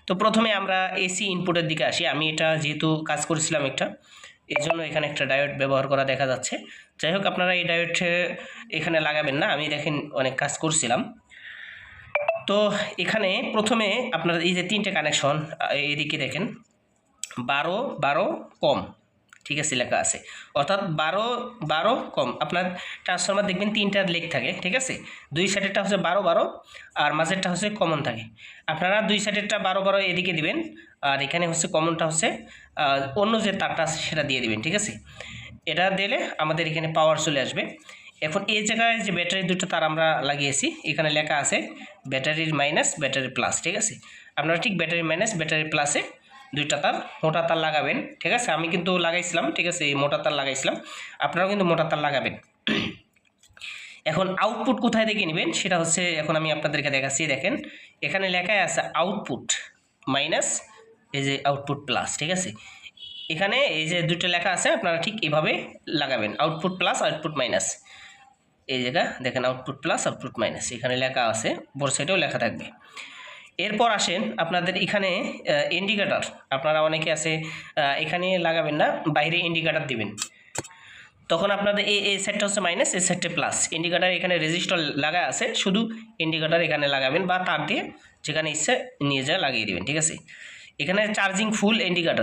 তো প্রথমে আমরা এসি ইনপুটের দিকে আসি। আমি এটা যেহেতু কাজ করেছিলাম একটা, এর জন্য এখানে একটা ডায়োড ব্যবহার করা দেখা যাচ্ছে। যাই হোক, আপনারা এই ডায়োড এখানে লাগাবেন না, আমি দেখেন অনেক কাজ করছিলাম। তো এখানে প্রথমে আপনার এই যে তিনটে কানেকশন, এদিকে দেখেন 12 12 কম, ঠিক আছে, লেখা আছে, অর্থাৎ 12 12 কম। আপনার ট্রান্সফরমার দেখবেন তিনটার লেগ থাকে, ঠিক আছে, দুই সাইডেরটা হচ্ছে 12 12 আর মাঝেরটা হচ্ছে কমন থাকে। আপনারা দুই সাইডেরটা 12 12 এদিকে দিবেন, আর এখানে হচ্ছে কমনটা হচ্ছে অন্য যে তারটা আছে সেটা দিয়ে দিবেন, ঠিক আছে। এটা দিলে আমাদের এখানে পাওয়ার চলে আসবে। এখন এই জায়গায় যে ব্যাটারি দুটো তার আমরা লাগিয়েছি, এখানে লেখা আছে ব্যাটারির মাইনাস ব্যাটারি প্লাস, ঠিক আছে। আপনারা ঠিক ব্যাটারি মাইনাস ব্যাটারি প্লাসে দুইটা তার মোটা তার লাগাবেন, ঠিক আছে। আমি কিন্তু লাগাইছিলাম, ঠিক আছে, এই মোটা তার লাগাইছিলাম, আপনারাও কিন্তু মোটা তার লাগাবেন। এখন আউটপুট কোথায় থেকে নেবেন সেটা হচ্ছে এখন আমি আপনাদেরকে দেখাচ্ছি। দেখেন এখানে লেখাই আছে আউটপুট মাইনাস এই যে আউটপুট প্লাস, ঠিক আছে। এখানে এই যে দুটো লেখা আছে, আপনারা ঠিক এভাবে লাগাবেন, আউটপুট প্লাস আউটপুট মাইনাস। এই জায়গা দেখেন আউটপুট প্লাস আউটপুট মাইনাস এখানে লেখা আছে, বড় সাইডেও লেখা থাকবে। এরপর আসেন আপনাদের এখানে ইন্ডিকেটর, আপনারা অনেকে আছে এখানে লাগাবেন না, বাইরে ইন্ডিকেটর দিবেন। তখন আপনাদের এই সেটটা হচ্ছে মাইনাস, এই সেটটা প্লাস। ইন্ডিকেটর এখানে রেজিস্টার লাগা আছে, শুধু ইন্ডিকেটর এখানে লাগাবেন বা তার দিয়ে যেখানে ইচ্ছে নিয়ে যা লাগিয়ে দেবেন, ঠিক আছে। এখানে চার্জিং ফুল ইন্ডিকেটর।